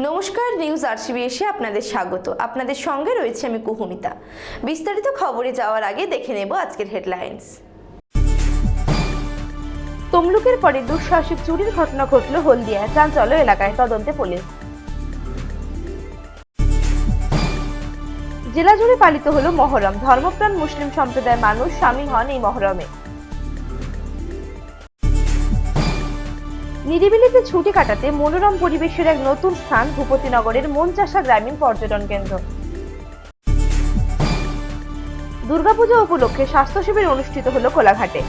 নমস্কার, নিউজ আরসিবিএসে আপনাদের স্বাগত। আপনাদের সঙ্গে রয়েছে আমি কুহুমিতা। বিস্তারিত খবরে যাওয়ার আগে দেখে নেব আজকের হেডলাইন্স। তমলুকের পরে দুঃসাহসিক চুরির ঘটনা ঘটল হলদিয়ায়। চাঞ্চল্য এলাকায়, তদন্তে পুলিশ। জেলা জুড়ে পালিত হলো মহরম। ধর্মপ্রাণ মুসলিম সম্প্রদায়ের মানুষ শামিল হন এই মহরমে। নিরিবিলিতে ছুটি কাটাতে মনোরম পরিবেশের এক নতুন স্থান ভূপতিনগরের মনচাষা গ্রামীণ পর্যটন কেন্দ্র। দুর্গাপূজা উপলক্ষে স্বাস্থ্য শিবির অনুষ্ঠিত হলো কোলাঘাটে।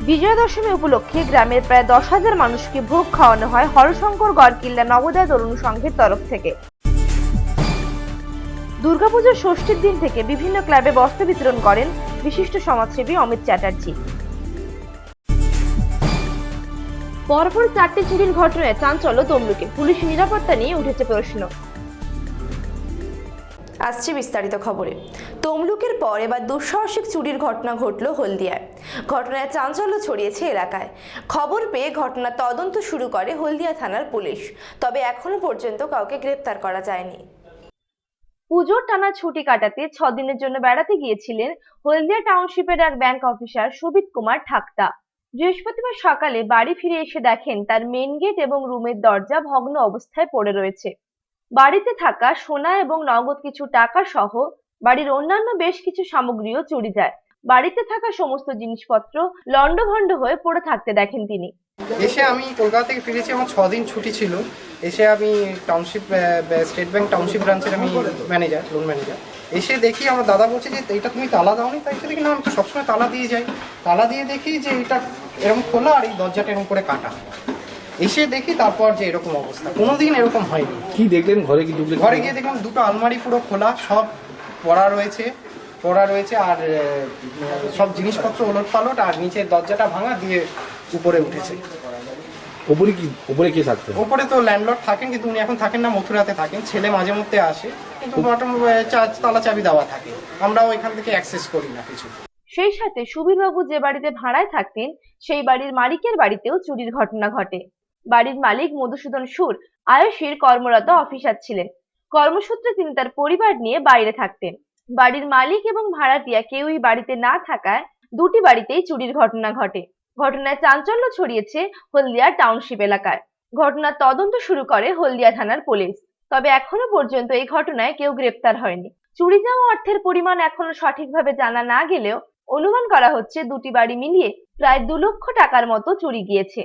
বিজয়া দশমী উপলক্ষে গ্রামের প্রায় 10,000 মানুষকে ভোগ খাওয়ানো হয় হরশঙ্কর গড়কিল্লা নবোদয় তরুণ সংঘের তরফ থেকে। দুর্গাপূজার ষষ্ঠীর দিন থেকে বিভিন্ন ক্লাবে বস্ত্র বিতরণ করেন বিশিষ্ট সমাজসেবী অমিত চ্যাটার্জি। পরপর 4টি চুরির ঘটনায় চাঞ্চল্য তমলুকে। পুলিশের নিরাপত্তা নিয়ে উঠেছে প্রশ্ন। আসছে বিস্তারিত খবরে। তমলুকের পর এবার দুঃসাহসিক চুরির ঘটনা ঘটল হলদিয়ায়। ঘটনায় চাঞ্চল্য ছড়িয়েছে এলাকায়। খবর পেয়ে ঘটনার তদন্ত শুরু করে হলদিয়া থানার পুলিশ, তবে এখনো পর্যন্ত কাউকে গ্রেপ্তার করা যায়নি। পুজোর টানা ছুটি কাটাতে 6 দিনের জন্য বেড়াতে গিয়েছিলেন হলদিয়া টাউনশিপের এক ব্যাংক অফিসার সুবিত কুমার ঠাকতা। বৃহস্পতিবার সকালে বাড়ি ফিরে এসে দেখেন তার মেন গেট এবং রুমের দরজা ভগ্ন অবস্থায় পড়ে রয়েছে। বাড়িতে থাকা সোনা এবং নগদ কিছু টাকা সহ বাড়ির অন্যান্য বেশ কিছু সামগ্রীও চুরি যায়। বাড়িতে থাকা সমস্ত জিনিসপত্র লণ্ডভণ্ড হয়ে পড়ে থাকতে দেখেন তিনি। এসে আমি কলকাতা থেকে ফিরেছি, আমার 6 দিন ছুটি ছিল। এসে আমি টাউনশিপ স্টেট ব্যাংক টাউনশিপ ব্রাঞ্চের আমি ম্যানেজার, লোন ম্যানেজার। এসে দেখি আমার দাদা বলছে যে এটা তুমি তালা দাওনি। তাই দেখি না, আমি তো সবসময় তালা দিয়ে যাই। তালা দিয়ে দেখি যে এটা এরকম খোলা আর এই দরজাটা এরকম করে কাটা। এসে দেখি তারপর যে এরকম অবস্থা, কোনোদিন এরকম হয়নি। কি দেখলেন ঘরে? কি ঢুকলেন? ঘরে গিয়ে দেখলাম দুটো আলমারি পুরো খোলা, সব পড়া রয়েছে আর সব জিনিসপত্র ওলট পালট, আর নিচের দরজাটা ভাঙা দিয়ে উপরে উঠেছে। উপরে কে থাকতেন? ওপরে তো ল্যান্ডলর্ড থাকেন, কিন্তু উনি এখন থাকেন না, মথুরাতে থাকেন। ছেলে মাঝে মধ্যে আসে, কিন্তু তালা চাবি দেওয়া থাকে, আমরাও এখান থেকে অ্যাক্সেস করি না কিছু। সেই সাথে সুবীরবাবু যে বাড়িতে ভাড়ায় থাকতেন সেই বাড়ির মালিকের বাড়িতেও চুরির ঘটনা ঘটে। বাড়ির মালিক মধুসূদন সুর আয়ুষীর কর্মরত অফিসার ছিলেন। কর্মসূত্রে তিনি তার পরিবার নিয়ে বাইরে থাকতেন। বাড়ির মালিক এবং ভাড়াটিয়া কেউই বাড়িতে না থাকায় দুটি বাড়িতেই চুরির ঘটনা ঘটে। ঘটনায় চাঞ্চল্য ছড়িয়েছে হলদিয়া টাউনশিপ এলাকায়। ঘটনার তদন্ত শুরু করে হলদিয়া থানার পুলিশ, তবে এখনো পর্যন্ত এই ঘটনায় কেউ গ্রেপ্তার হয়নি। চুরি যাওয়া অর্থের পরিমাণ এখনো সঠিকভাবে জানা না গেলেও অনুমান করা হচ্ছে দুটি বাড়ি মিলিয়ে প্রায় 2 লক্ষ টাকার মতো চুরি গিয়েছে।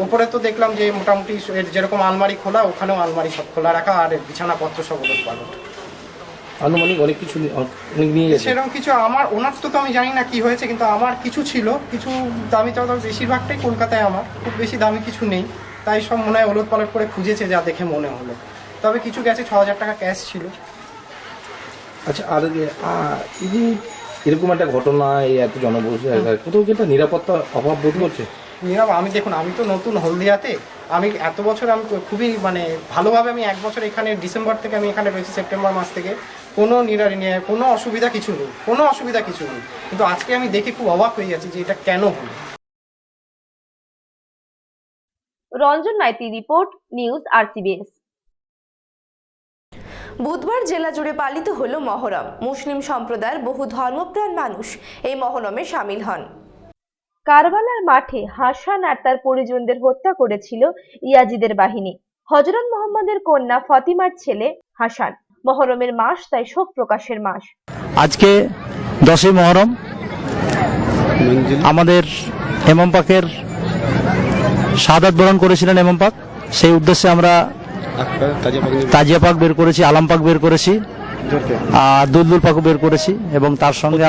ওপরে তো দেখলাম যে মোটামুটি যেরকম আলমারি খোলা, ওখানেও আলমারি সব খোলা রাখা, আর বিছানাপত্র সব ওলট পালট। আনুমানিক অনেক কিছু অনেক নিয়ে গেছে। সেরকম কিছু আমার ওনার তো আমি জানি না কি হয়েছে, কিন্তু আমার কিছু ছিল, কিছু দামি চাওয়া, বেশিরভাগটাই কলকাতায়, আমার খুব বেশি দামি কিছু নেই। তাই সব মনে হয় ওলট পালট করে খুঁজেছে, যা দেখে মনে হলো। তবে কিছু গেছে, 6,000 টাকা ক্যাশ ছিল। আচ্ছা, আর এই যে এরকম একটা ঘটনা, এই এত জনবহুল এলাকায় কোথাও কি একটা নিরাপত্তা অভাব বোধ করছে? আমি দেখুন, আমি তো নতুন হলদিয়াতে, আমি এত বছর আমি খুবই ভালোভাবে, আমি 1 বছর এখানে, ডিসেম্বর থেকে আমি এখানে রয়েছি, সেপ্টেম্বর মাস থেকে কোনো অসুবিধা কিছু নেই, কিন্তু আজকে আমি দেখে খুব অবাক হয়ে যাচ্ছি যে এটা কেন হলো। Ranjan Maiti report, news RCBS. বুধবার জেলা জুড়ে পালিত হলো মহরম। মুসলিম সম্প্রদায়ের বহু ধর্মপ্রাণ মানুষ এই মহরমে সামিল হন। কারবালার মাঠে হাসান আর তার পরিজনদের হত্যা করেছিল ইয়াজিদের বাহিনী। হযরত মুহাম্মদের কন্যা ফাতিমার ছেলে হাসান। মহরমের মাস তাই শোক প্রকাশের মাস। আজকে 10ই মহরম, আমাদের ইমাম পাকের শাহাদাত বরণ করেছিলেন ইমাম পাক। সেই উদ্দেশ্যে আমরা তাজিয়া পাক বের করেছি, আলাম পাক বের করেছি, আর দুলদুল পাকও বের করেছি, এবং তার সঙ্গে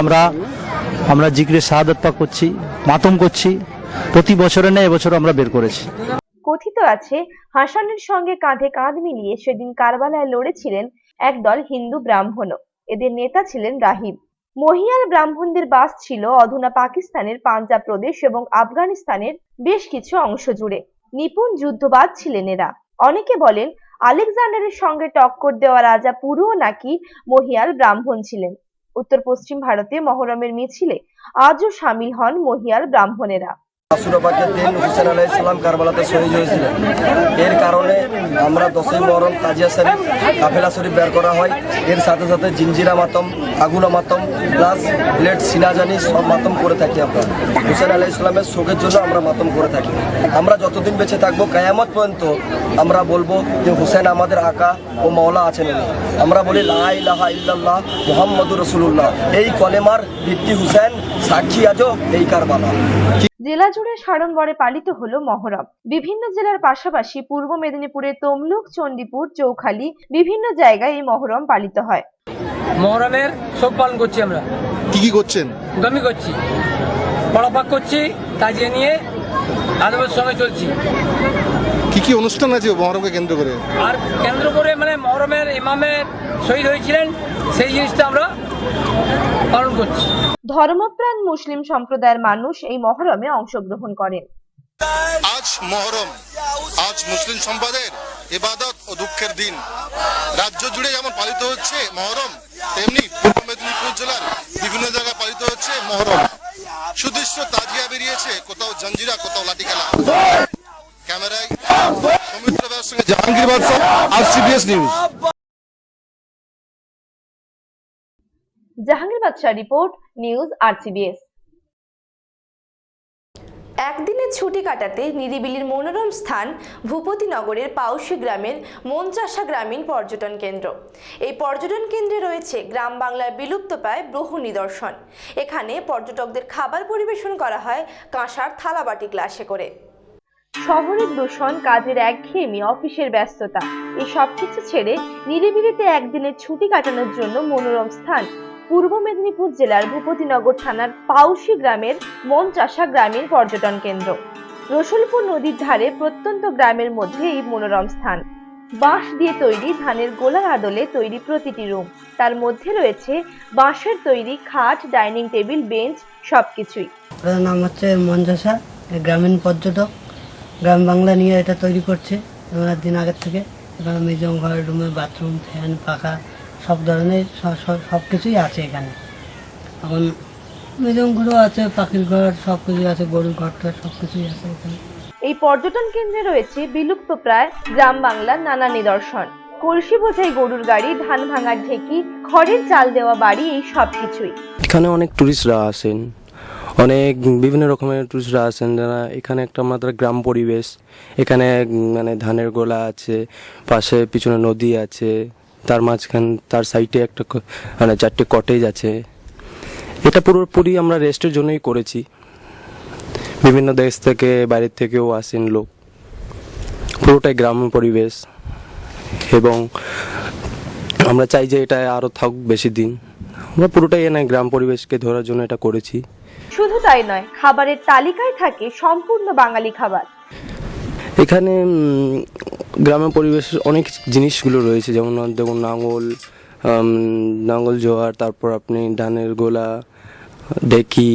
আমরা জিকরে শাহাদাত পাক করছি, মাতম করছি। প্রতি বছরে না, এবছর আমরা বের করেছি। কথিত আছে হাসানের সঙ্গে কাঁধে কাঁধ মিলিয়ে সেদিন কারবালায় লড়েছিলেন একদল হিন্দু ব্রাহ্মণও। এদের নেতা ছিলেন রাহিব। মহিয়াল ব্রাহ্মণদের বাস ছিল অধুনা পাকিস্তানের পাঞ্জাব প্রদেশ এবং আফগানিস্তানের বেশ কিছু অংশ জুড়ে। নিপুণ যুদ্ধবাজ ছিলেন এরা। অনেকে বলেন আলেকজান্ডারের সঙ্গে টক্কর দেওয়া রাজা পুরুও নাকি মহিয়াল ব্রাহ্মণ ছিলেন। উত্তর পশ্চিম ভারতে মহরমের মিছিলে আজও সামিল হন মহিয়াল ব্রাহ্মণেরা। আশুরা পাকের দিন হুসেন আলাইহিস সালাম কারবালাতে শহীদ হয়েছিলেন। এর কারণে আমরা 10ই মুহররম তাজিয়া শরীফ কাফেলা শরীফ বের করা হয়। এর সাথে সাথে জিঞ্জিরা মাতম, আগুলা মাতম প্লাস প্লেট সিনাজানি সব মাতম করে থাকি আমরা। হুসেন আলাইহিস সালামের শোকের জন্য আমরা মাতম করে থাকি। আমরা যতদিন বেঁচে থাকবো কিয়ামত পর্যন্ত আমরা বলবো যে হুসেন আমাদের আকা ও মাওলা আছেন। আমরা বলি লা ইলাহা ইল্লাল্লাহ মুহাম্মাদুর রাসূলুল্লাহ। এই কলেমার ভিত্তি হুসেন, সাক্ষী আজও এই কারবালা। জেলা জুড়ে সাড়ম্বরে পালিত হলো মহরম। বিভিন্ন জেলার পাশাপাশি পূর্ব মেদিনীপুরের তমলুক, চণ্ডীপুর, চৌখালী বিভিন্ন জায়গায় এই মহরম পালিত হয়। মহরমের সব পালন করছি আমরা। কি কি করছেন? দমি করছি, পড়াপাক করছি, তাজিয়ে নিয়ে আদবের সঙ্গে চলছি। কি কি অনুষ্ঠান আছে মহরমকে কেন্দ্র করে? আর কেন্দ্র করে মানে মহরমের ইমামের শহীদ হয়েছিলেন সেই জিনিসটা আমরা পালন করছি। ধর্মপ্রাণ মুসলিম সম্প্রদায়ের মানুষ এই মহরমে অংশগ্রহণ করেন। আজ মহরম, আজ মুসলিম সম্প্রদায়ের ইবাদত ও দুঃখের দিন। রাজ্য জুড়ে যেমন পালিত হচ্ছে মহরম, তেমনি পূর্ব মেদিনীপুর জেলার বিভিন্ন জায়গায় পালিত হচ্ছে মহরম। সুদৃশ্য তাজিয়া বেরিয়েছে, কোথাও জঞ্জিরা, কোথাও লাঠি খেলা। ক্যামেরায় সৌমিত্র দাসের সঙ্গে জাহাঙ্গীর বাদশা, RCBS নিউজ। জাহাঙ্গীর বাদশাহ রিপোর্ট, নিউজ RCBS। একদিনের ছুটি কাটাতে নিরিবিলির মনোরম স্থান ভূপতিনগরের পাউশি গ্রামের মনচাষা গ্রামীণ পর্যটন কেন্দ্র। এই পর্যটন কেন্দ্রে রয়েছে গ্রাম বাংলার বিলুপ্তপ্রায় বহু নিদর্শন। এখানে পর্যটকদের খাবার পরিবেশন করা হয় কাঁসার থালাবাটি গ্লাসে করে। শহরের দূষণ, কাজের একঘেয়েমি, অফিসের ব্যস্ততা, এই সবকিছু ছেড়ে নিরিবিলিতে একদিনের ছুটি কাটানোর জন্য মনোরম স্থান পূর্ব মেদিনীপুর জেলার ভূপতিনগর থানার পাউশি গ্রামের মনচাষা গ্রামীণ পর্যটন কেন্দ্র। রসুলপুর নদীর ধারে প্রত্যন্ত গ্রামের মধ্যে এই মনোরম স্থান। বাঁশ দিয়ে তৈরি ধানের গোলার আদলে তৈরি প্রতিটি রুম, তার মধ্যে রয়েছে বাঁশের তৈরি খাট, ডাইনিং টেবিল, বেঞ্চ, সবকিছুই। এটার নাম হচ্ছে মনচাষা গ্রামীণ পর্যটক। গ্রাম বাংলা নিয়ে এটা তৈরি করছে অনেক দিন আগের থেকে। এখানে মিউজিয়াম ঘর, রুমে বাথরুম, ফ্যান, পাখা সব ধরনের সব কিছুই আছে এখানে। এখন মিউজিয়াম ঘরও আছে, পাখির ঘর সব কিছুই আছে, গরুর ঘর সব কিছুই আছে এখানে। এই পর্যটন কেন্দ্রে রয়েছে বিলুপ্তপ্রায় গ্রাম বাংলার নানা নিদর্শন। কলসি বোঝাই গরুর গাড়ি, ধান ভাঙার ঢেকি, খড়ের চাল দেওয়া বাড়ি, এই সবকিছুই। এখানে অনেক টুরিস্টরা আসেন, অনেক বিভিন্ন রকমের টুরিস্টরা আসেন যারা এখানে একটা আমাদের গ্রাম পরিবেশ। এখানে মানে ধানের গোলা আছে, পাশে পিছনে নদী আছে, তার মাঝখানে তার সাইডে একটা মানে 4টে কটেজ আছে। এটা পুরোপুরি আমরা রেস্টের জন্যই করেছি। বিভিন্ন দেশ থেকে, বাইরের থেকেও আসেন লোক। পুরোটাই গ্রাম পরিবেশ এবং আমরা চাই যে এটা আরও থাকুক বেশি দিন। আমরা পুরোটাই এনে গ্রাম পরিবেশকে ধরার জন্য এটা করেছি। শুধু তাই নয়, খাবারের তালিকায় থাকে সম্পূর্ণ বাঙালি খাবার। এখানে গ্রামের পরিবেশের অনেক জিনিসগুলো রয়েছে, যেমন দেখুন নাঙ্গল জোয়ার, তারপর আপনি ধানের গোলা, ঢেকি,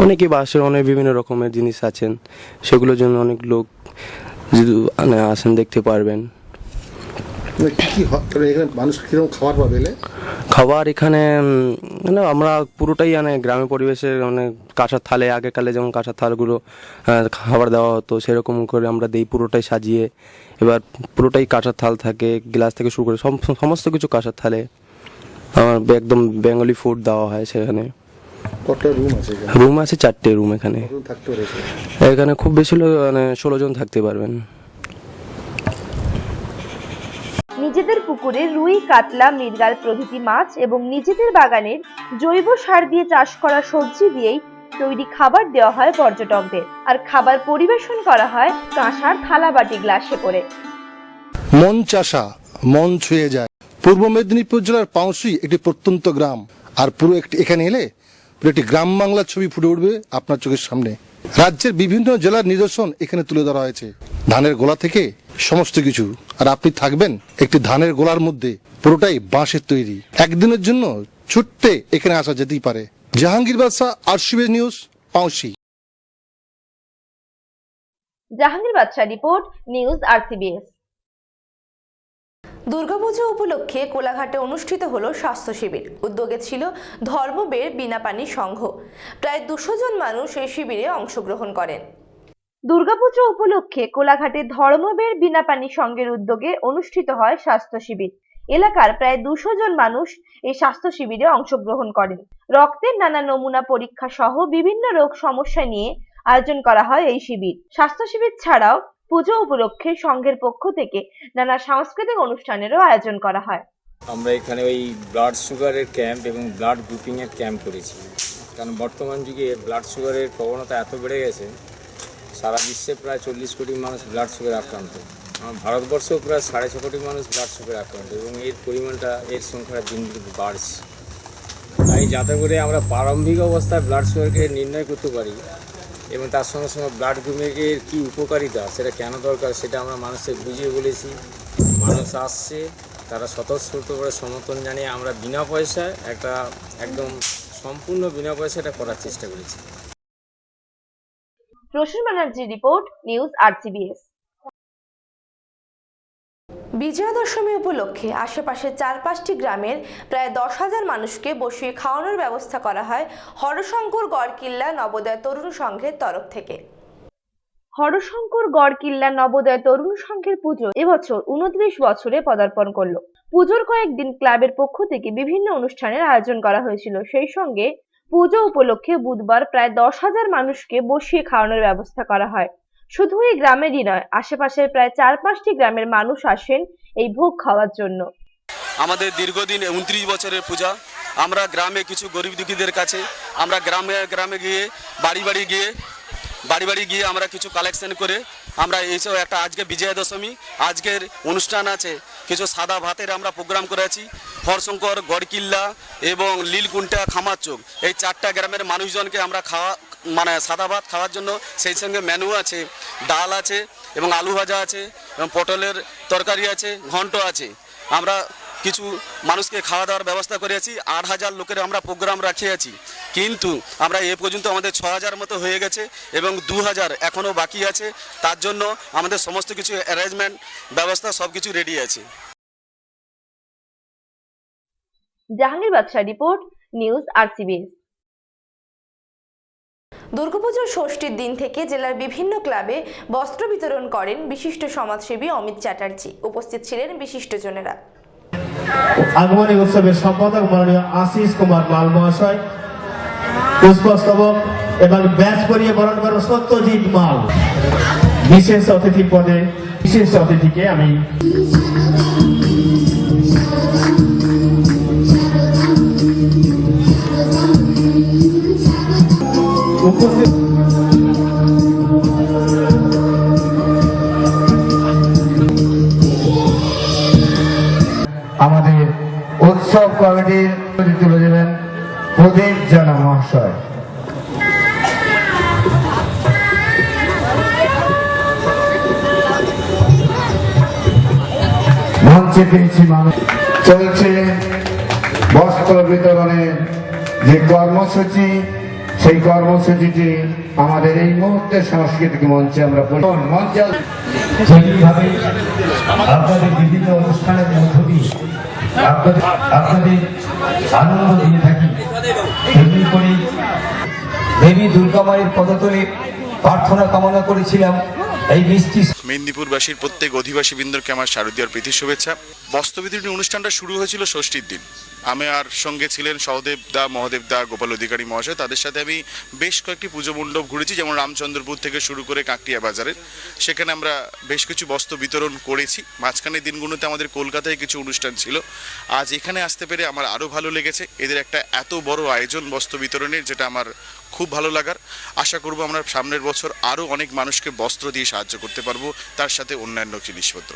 অনেকে বাসের অনেক বিভিন্ন রকমের জিনিস আছেন, সেগুলোর জন্য অনেক লোক যদি আসেন দেখতে পারবেন। এখানে মানুষ কিরকম খাবার পাবে? খাবার এখানে আমরা পুরোটাই গ্রামের পরিবেশে কাঁসার থালে, আগেকালে যেমন কাঁসার থালগুলো খাবার দেওয়া হতো সেরকম করে আমরা দিই, পুরোটাই সাজিয়ে। এবার পুরোটাই কাঁসার থাল থাকে, গ্লাস থেকে শুরু করে সমস্ত কিছু কাঁসার থালে আমার একদম বেঙ্গলি ফুড দেওয়া হয়। সেখানে রুম আছে 4টে রুম। এখানে খুব বেশি 16 জন থাকতে পারবেন। নিজেদের পুকুরে রুই, কাতলা, মৃগেল প্রভৃতি মাছ এবং নিজেদের বাগানের জৈব সার দিয়ে চাষ করা সবজি দিয়েই তৈরি খাবার দেওয়া হয় পর্যটকদের। আর খাবার পরিবেশন করা হয় কাঁসার থালাবাটি গ্লাসে করে। মনচাষা, মন ছুঁয়ে যায়। পূর্ব মেদিনীপুর জেলার পাউশি একটি প্রত্যন্ত গ্রাম, আর পুরো এখানে এলে পুরো একটি গ্রাম বাংলার ছবি ফুটে উঠবে আপনার চোখের সামনে। রাজ্যের বিভিন্ন জেলার নিদর্শন এখানে তুলে ধরা হয়েছে, ধানের গোলা থেকে সমস্ত কিছু। আর আপনি থাকবেন একটি ধানের গোলার মধ্যে, পুরোটাই বাঁশের তৈরি। একদিনের জন্য ছুটতে এখানে আসা যেতেই পারে। জাহাঙ্গীর বাদশা, RCBS নিউজ, পাউশি। জাহাঙ্গীর বাদশাহ রিপোর্ট, নিউজ RCBS। দুর্গাপুজো উপলক্ষে কোলাঘাটে অনুষ্ঠিত হলো স্বাস্থ্য শিবির। উদ্যোগে ছিল ধর্মবের বিনা পানি সংঘ। প্রায় 200 জন মানুষ এই শিবিরে অংশগ্রহণ করেন। দুর্গাপুজো উপলক্ষে কোলাঘাটে ধর্মবের বিনা পানি সংঘের উদ্যোগে অনুষ্ঠিত হয় স্বাস্থ্য শিবির। এলাকার প্রায় 200 জন মানুষ এই স্বাস্থ্য শিবিরে অংশগ্রহণ করেন। রক্তের নানা নমুনা পরীক্ষা সহ বিভিন্ন রোগ সমস্যা নিয়ে আয়োজন করা হয় এই শিবির। স্বাস্থ্য শিবির ছাড়াও পুজো উপলক্ষে সংঘের পক্ষ থেকে নানা সাংস্কৃতিক অনুষ্ঠানেরও আয়োজন করা হয়। আমরা এখানে ওই ব্লাড সুগারের ক্যাম্প এবং ব্লাড গ্রুপিংয়ের ক্যাম্প করেছি, কারণ বর্তমান যুগে ব্লাড সুগারের প্রবণতা এত বেড়ে গেছে, সারা বিশ্বে প্রায় 40 কোটি মানুষ ব্লাড সুগার আক্রান্ত। ভারতবর্ষেও প্রায় 6.5 কোটি মানুষ ব্লাড সুগার আক্রান্ত এবং এর পরিমাণটা, এর সংখ্যাটা দিন দিন বাড়ছে। তাই যাতে করে আমরা প্রারম্ভিক অবস্থায় ব্লাড সুগারকে নির্ণয় করতে পারি এবং তার সঙ্গে সঙ্গে ব্লাড গ্রুপিংয়ের কী উপকারিতা, সেটা কেন দরকার, সেটা আমরা মানুষকে বুঝিয়ে বলেছি। মানুষ আসছে, তারা স্বতঃস্ফূর্ত করে সমর্থন জানিয়ে আমরা বিনা পয়সায় একদম সম্পূর্ণ বিনা পয়সায় এটা করার চেষ্টা করেছি। Prasun Banerjee report, news RCBS। Bijoya Dashami উপলক্ষে আশেপাশের 4-5টি গ্রামের প্রায় 10,000 মানুষকে বসিয়ে খাওয়ানোর ব্যবস্থা করা হয় হরশঙ্কর গড়কিল্লা নবোদয় তরুণ সংঘের তরফ থেকে। হরশঙ্কর গড়কিল্লা নবোদয় তরুণ সংঘের পুজো এবছর 29 বছরে পদার্পণ করলো। পুজোর কয়েকদিন ক্লাবের পক্ষ থেকে বিভিন্ন অনুষ্ঠানের আয়োজন করা হয়েছিল। সেই সঙ্গে পুজো উপলক্ষে বুধবার প্রায় 10,000 মানুষকে বসিয়ে খাওয়ানোর ব্যবস্থা করা হয়। শুধু এই গ্রামেরই নয়, আশেপাশের প্রায় 4-5টি গ্রামের মানুষ আসেন এই ভোগ খাওয়ার জন্য। আমাদের দীর্ঘদিন 29 বছরের পূজা। আমরা গ্রামে কিছু গরিব দুঃখীদের কাছে আমরা গ্রামে গিয়ে বাড়ি গিয়ে আমরা কিছু কালেকশন করে আমরা এইসব একটা, আজকে বিজয়া দশমী, আজকের অনুষ্ঠান আছে, কিছু সাদা ভাতের আমরা প্রোগ্রাম করেছি। হরশঙ্কর, গড়কিল্লা এবং লীলকুণ্টা, খামারচোক, এই 4টা গ্রামের মানুষজনকে আমরা সাদা ভাত খাওয়ার জন্য, সেই সঙ্গে মেনু আছে, ডাল আছে এবং আলু ভাজা আছে এবং পটলের তরকারি আছে, ঘন্ট আছে। আমরা কিছু মানুষকে খাওয়া দাওয়ার ব্যবস্থা করেছি। 8,000 লোকের আমরা প্রোগ্রাম রাখিয়েছি, কিন্তু আমরা এ পর্যন্ত আমাদের 6,000 মতো হয়ে গেছে এবং 2,000 এখনও বাকি আছে। তার জন্য আমাদের সমস্ত কিছু অ্যারেঞ্জমেন্ট ব্যবস্থা সব কিছু রেডি আছে। জাহাঙ্গীর বাদশাহ রিপোর্ট, নিউজ RCBS। দুর্গাপুজোর ষষ্ঠীর দিন থেকে জেলার বিভিন্ন ক্লাবে বস্ত্র বিতরণ করেন বিশিষ্ট সমাজসেবী অমিত চ্যাটার্জি। উপস্থিত ছিলেন বিশিষ্টজনেরা। আগমনী উৎসবের সম্পাদক মাননীয় আশিস কুমার লাল মহাশয়, পুষ্পস্তবক এবং ব্যাচ পরিয়ে বরণ করেন সত্যজিৎ মাল। বিশেষ অতিথি পদে বিশেষ অতিথিকে আমি উপস্থিত আমাদের উৎসব কমিটির তুলে দেবেন প্রদীপ জানা মহাশয়। মঞ্চে পেয়েছি মানুষ। চলছে বস্ত্র বিতরণের যে কর্মসূচি, সেই কর্মসূচিটি আমাদের এই মুহূর্তে সাংস্কৃতিক মঞ্চে আমরা মঞ্চে যেভাবে আপনাদের বিভিন্ন অনুষ্ঠানের মধ্য দিয়ে আপনাদের আনন্দ দিয়ে থাকি, তেমনি করে দেবী দুর্গা মায়ের পদতলে প্রার্থনা কামনা করেছিলাম এই মিষ্টি। মেদিনীপুরবাসীর প্রত্যেক অধিবাসী বৃন্দকে আমার শারদীয়ার প্রীতি শুভেচ্ছা। বস্ত্র বিতরণী অনুষ্ঠানটা শুরু হয়েছিল ষষ্ঠীর দিন। আমি আর সঙ্গে ছিলেন সহদেব দা, মহাদেব দা, গোপাল অধিকারী মহাশয়। তাদের সাথে আমি বেশ কয়েকটি পুজো মণ্ডপ ঘুরেছি, যেমন রামচন্দ্রপুর থেকে শুরু করে কাকটিয়া বাজারের। সেখানে আমরা বেশ কিছু বস্ত্র বিতরণ করেছি। মাঝখানের দিনগুলোতে আমাদের কলকাতায় কিছু অনুষ্ঠান ছিল। আজ এখানে আসতে পেরে আমার আরও ভালো লেগেছে। এদের একটা এত বড় আয়োজন বস্ত্র বিতরণের, যেটা আমার খুব ভালো লাগার। আশা করব আমরা সামনের বছর আরও অনেক মানুষকে বস্ত্র দিয়ে সাহায্য করতে পারবো, তার সাথে অন্যান্য জিনিসপত্র।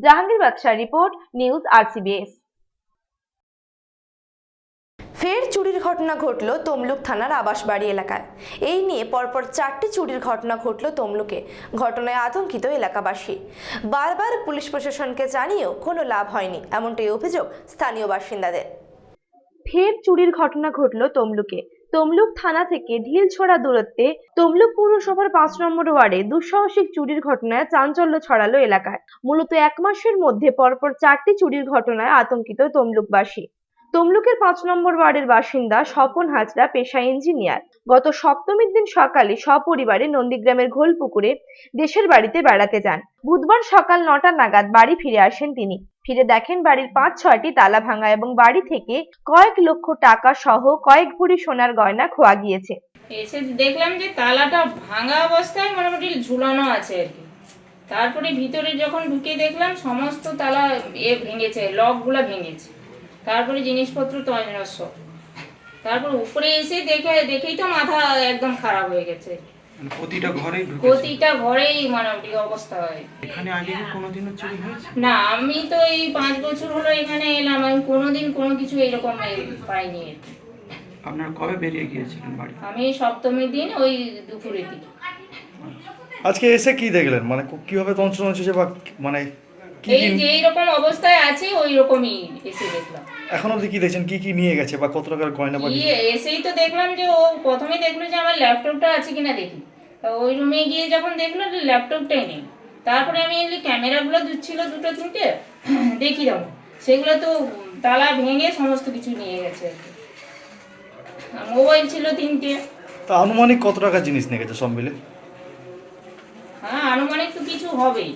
জাহাঙ্গীর বাদশাহ রিপোর্ট, নিউজ RCBS। ফের চুরির ঘটনা ঘটল তমলুক থানার আবাসবাড়ি এলাকায়। এই নিয়ে পরপর 4টি চুরির ঘটনা ঘটল তমলুকে। ঘটনায় আতঙ্কিত এলাকাবাসী। বারবার পুলিশ প্রশাসনকে জানিয়েও কোনো লাভ হয়নি, এমনটাই অভিযোগ স্থানীয় বাসিন্দাদের। ফের চুরির ঘটনা ঘটল তমলুকে। তমলুক থানা থেকে ঢিলছোড়া দূরত্বে তমলুক পৌরসভার 5 নম্বর ওয়ার্ডে দুঃসাহসিক চুরির ঘটনায় চাঞ্চল্য ছড়ালো এলাকায়। মূলত 1 মাসের মধ্যে পরপর 4টি চুরির ঘটনায় আতঙ্কিত তমলুকবাসী। তমলুকের 5 নম্বর ওয়ার্ডের বাসিন্দা স্বপন হাজরা, পেশায় ইঞ্জিনিয়ার। গত সপ্তমীর দিন সকালে সপরিবারে নন্দীগ্রামের ঘোলপুকুরে দেশের বাড়িতে বেড়াতে যান। বুধবার সকাল 9টা নাগাদ বাড়ি ফিরে আসেন তিনি। ফিরে দেখেন বাড়ির 5-6টি তালা ভাঙা এবং বাড়ি থেকে কয়েক লক্ষ টাকা সহ কয়েক ভরি সোনার গয়না খোয়া গিয়েছে। এসে দেখলাম যে তালাটা ভাঙা অবস্থায় মোটামুটি ঝুলানো আছে আর কি। তারপরে ভিতরে যখন ঢুকে দেখলাম সমস্ত তালা ভেঙেছে, লকগুলো ভেঙেছে। তারপরে জিনিসপত্র তছনছ। তারপর উপরে এসে দেখেই তো মাথা একদম খারাপ হয়ে গেছে। প্রতিটা ঘরেই মোটামুটি অবস্থা হয়। এখানে আগে কোনোদিনও চুরি হয়েছে না, আমি তো এই 5 বছর হলো এখানে এলাম, আমি কোনোদিন কোনো কিছু এরকম পাইনি। আপনারা কবে বেরিয়ে গিয়েছিলেন বাড়ি? আমি সপ্তমীর দিন ওই দুপুরের দিকে। আজকে এসে কি দেখলেন, মানে কিভাবে তছনছ হয়েছে বা মানে এই যে এইরকম অবস্থায় আছে ওই রকমই এসে দেখলাম। এখন অবধি কি দেখছেন, কি কি নিয়ে গেছে বা কত টাকার গয়না বা এসেই তো দেখলাম যে ও প্রথমে দেখলো যে আমার ল্যাপটপটা আছে কিনা দেখি। ওই রুমে গিয়ে যখন দেখলো ল্যাপটপটাই নেই। তারপরে আমি এমনি ক্যামেরাগুলো ছিল 2-3টে দেখি দাও, সেগুলো তো তালা ভেঙে সমস্ত কিছু নিয়ে গেছে। মোবাইল ছিল 3টে। তা আনুমানিক কত টাকা জিনিস নিয়ে গেছে সব মিলে? হ্যাঁ, আনুমানিক তো কিছু হবেই।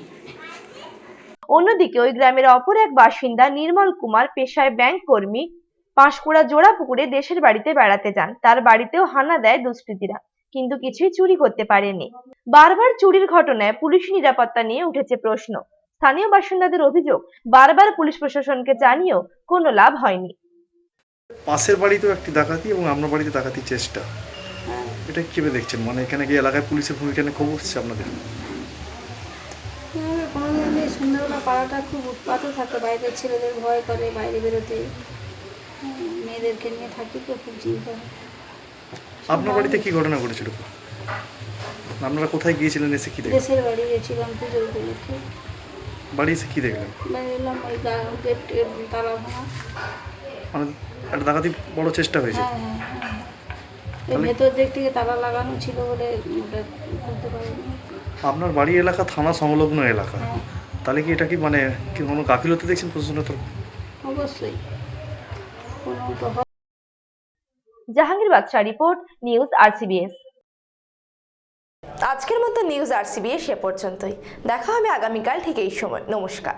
অন্যদিকে ওই গ্রামের অপর এক বাসিন্দা নির্মল কুমার, পেশায় ব্যাংক কর্মী, পাঁশকুড়া জোড়াপুকুরে দেশের বাড়িতে বেড়াতে যান। তার বাড়িতেও হানা দেয় দুষ্কৃতীরা, কিন্তু কিছুই চুরি করতে পারেনি। বারবার চুরির ঘটনায় পুলিশ নিরাপত্তা নিয়ে উঠেছে প্রশ্ন। স্থানীয় বাসিন্দাদের অভিযোগ, বারবার পুলিশ প্রশাসনকে জানিয়েও কোনো লাভ হয়নি। পাশের বাড়িতেও একটি ডাকাতি এবং আপনার বাড়িতে ডাকাতির চেষ্টা, এটা কিভাবে দেখছেন? মানে এখানে কি এলাকায় পুলিশের ভূমিকা নিয়ে খবর হচ্ছে আপনাদের? কোনোদিন সুন্দরবন পাড়াটা খুব উৎপাতও থাকে, বাইরের ছেলেদের ভয় করে বাইরে বেরোতে, মেয়েদেরকে নিয়ে থাকি তো খুব চিন্তা। আপনার বাড়িতে কি ঘটনা ঘটেছিল? আপনারা কোথায় গিয়েছিলেন, এসে কি দেখলেন? দেশের বাড়ি গেছিলাম পুজো উপলক্ষে। বাড়ি এসে কি দেখলেন? বাইরে এলাম ওই গেট তালা ভাঙা। মানে একটা ডাকাতি বড় চেষ্টা হয়েছে। হ্যাঁ, ভেতর দিক থেকে তালা লাগানো ছিল বলে ওটা করতে পারিনি। আপনার বাড়ি এলাকা থানা সংলগ্ন এলাকা, তাহলে কি এটা কি মানে কি কোনো গাফিলতি দেখছেন প্রশাসনের তরফ? অবশ্যই। জাহাঙ্গীর বাদশা রিপোর্ট, নিউজ RCBS। আজকের মতো নিউজ RCBS এ পর্যন্তই। দেখা হবে আগামীকাল ঠিক এই সময়। নমস্কার।